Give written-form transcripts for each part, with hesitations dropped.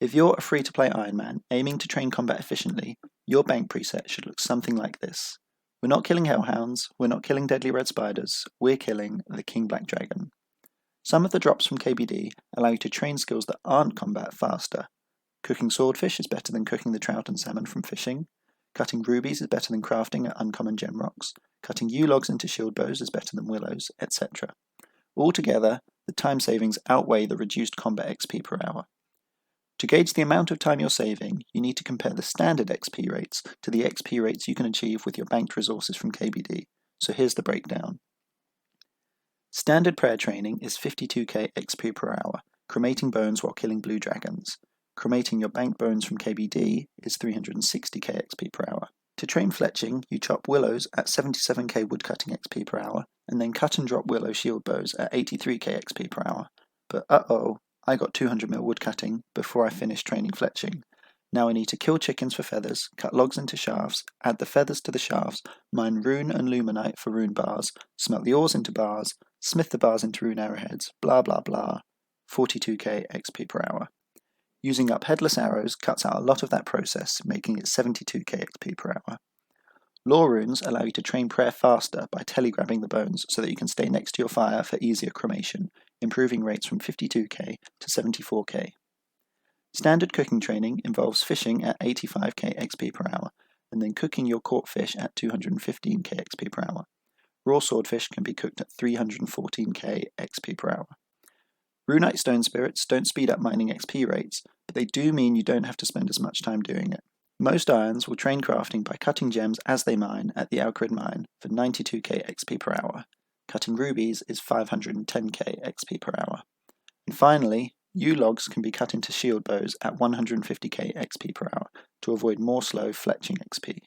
If you're a free-to-play Ironman aiming to train combat efficiently, your bank preset should look something like this. We're not killing hellhounds, we're not killing deadly red spiders, we're killing the king black dragon. Some of the drops from KBD allow you to train skills that aren't combat faster. Cooking swordfish is better than cooking the trout and salmon from fishing. Cutting rubies is better than crafting at uncommon gem rocks. Cutting yew logs into shield bows is better than willows, etc. Altogether, the time savings outweigh the reduced combat XP per hour. To gauge the amount of time you're saving, you need to compare the standard XP rates to the XP rates you can achieve with your banked resources from KBD. So here's the breakdown. Standard prayer training is 52k XP per hour, cremating bones while killing blue dragons. Cremating your banked bones from KBD is 360k XP per hour. To train fletching, you chop willows at 77k woodcutting XP per hour, and then cut and drop willow shield bows at 83k XP per hour. But I got 200mm woodcutting before I finished training fletching. Now I need to kill chickens for feathers, cut logs into shafts, add the feathers to the shafts, mine rune and luminite for rune bars, smelt the ores into bars, smith the bars into rune arrowheads, blah blah blah. 42k XP per hour. Using up headless arrows cuts out a lot of that process, making it 72k XP per hour. Lore runes allow you to train prayer faster by telegrabbing the bones so that you can stay next to your fire for easier cremation, improving rates from 52k to 74k. Standard cooking training involves fishing at 85k XP per hour, and then cooking your caught fish at 215k XP per hour. Raw swordfish can be cooked at 314k XP per hour. Runite stone spirits don't speed up mining XP rates, but they do mean you don't have to spend as much time doing it. Most irons will train crafting by cutting gems as they mine at the Alcrid mine for 92k XP per hour. Cutting rubies is 510k XP per hour. And finally, yew logs can be cut into shield bows at 150k XP per hour to avoid more slow fletching XP.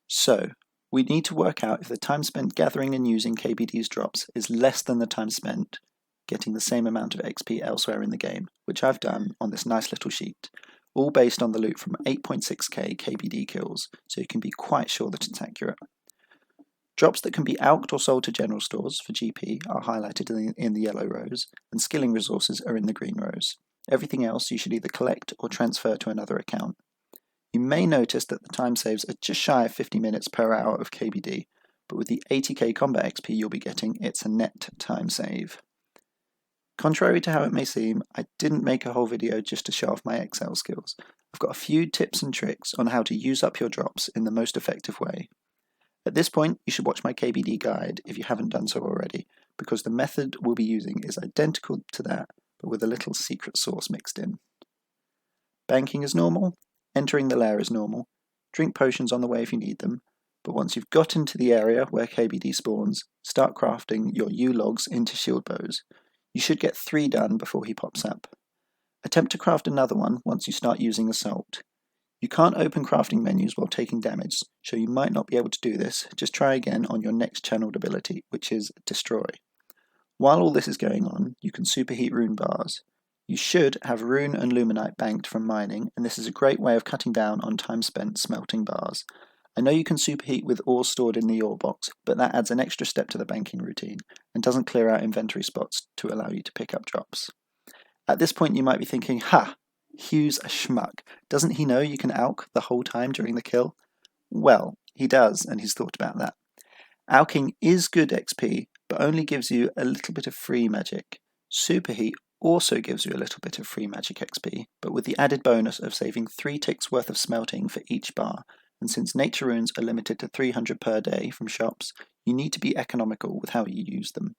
So, we need to work out if the time spent gathering and using KBD's drops is less than the time spent getting the same amount of XP elsewhere in the game, which I've done on this nice little sheet, all based on the loot from 8.6k KBD kills, so you can be quite sure that it's accurate. Drops that can be alked or sold to general stores for GP are highlighted in the yellow rows, and skilling resources are in the green rows. Everything else you should either collect or transfer to another account. You may notice that the time saves are just shy of 50 minutes per hour of KBD, but with the 80k combat XP you'll be getting, it's a net time save. Contrary to how it may seem, I didn't make a whole video just to show off my Excel skills. I've got a few tips and tricks on how to use up your drops in the most effective way. At this point, you should watch my KBD guide if you haven't done so already, because the method we'll be using is identical to that, but with a little secret sauce mixed in. Banking is normal, entering the lair is normal, drink potions on the way if you need them, but once you've got into the area where KBD spawns, start crafting your yew logs into shield bows. You should get 3 done before he pops up. Attempt to craft another one once you start using Assault. You can't open crafting menus while taking damage, so you might not be able to do this. Just try again on your next channeled ability, which is Destroy. While all this is going on, you can superheat rune bars. You should have rune and luminite banked from mining, and this is a great way of cutting down on time spent smelting bars. I know you can superheat with ore stored in the ore box, but that adds an extra step to the banking routine and doesn't clear out inventory spots to allow you to pick up drops. At this point you might be thinking, Hugh's a schmuck. Doesn't he know you can alk the whole time during the kill? Well, he does, and he's thought about that. Alking is good XP, but only gives you a little bit of free magic. Superheat also gives you a little bit of free magic XP, but with the added bonus of saving 3 ticks worth of smelting for each bar. And since nature runes are limited to 300 per day from shops, you need to be economical with how you use them.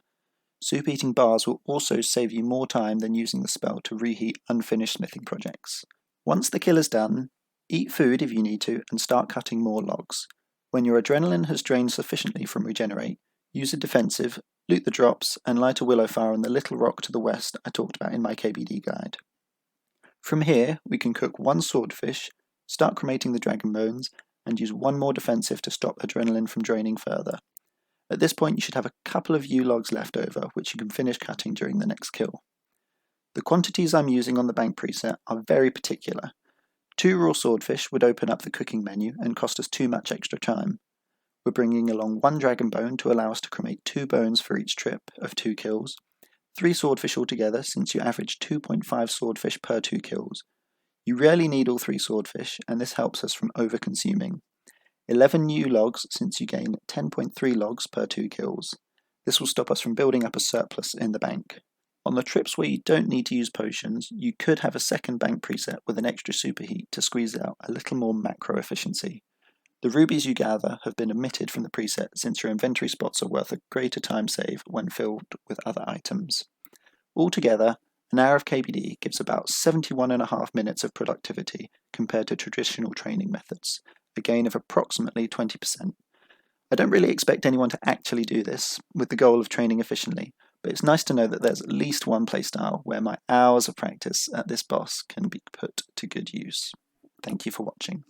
Superheating bars will also save you more time than using the spell to reheat unfinished smithing projects. Once the kill is done, eat food if you need to and start cutting more logs. When your adrenaline has drained sufficiently from regenerate, use a defensive, loot the drops, and light a willow fire on the little rock to the west I talked about in my KBD guide. From here, we can cook 1 swordfish, start cremating the dragon bones, and use 1 more defensive to stop adrenaline from draining further. At this point you should have a couple of yew logs left over, which you can finish cutting during the next kill. The quantities I'm using on the bank preset are very particular. 2 raw swordfish would open up the cooking menu and cost us too much extra time. We're bringing along 1 dragon bone to allow us to cremate 2 bones for each trip of 2 kills, 3 swordfish altogether since you average 2.5 swordfish per 2 kills. You rarely need all 3 swordfish, and this helps us from over-consuming. 11 new logs since you gain 10.3 logs per 2 kills. This will stop us from building up a surplus in the bank. On the trips where you don't need to use potions, you could have a second bank preset with an extra superheat to squeeze out a little more macro efficiency. The rubies you gather have been omitted from the preset since your inventory spots are worth a greater time save when filled with other items. Altogether, an hour of KBD gives about 71.5 minutes of productivity compared to traditional training methods, a gain of approximately 20%. I don't really expect anyone to actually do this with the goal of training efficiently, but it's nice to know that there's at least one playstyle where my hours of practice at this boss can be put to good use. Thank you for watching.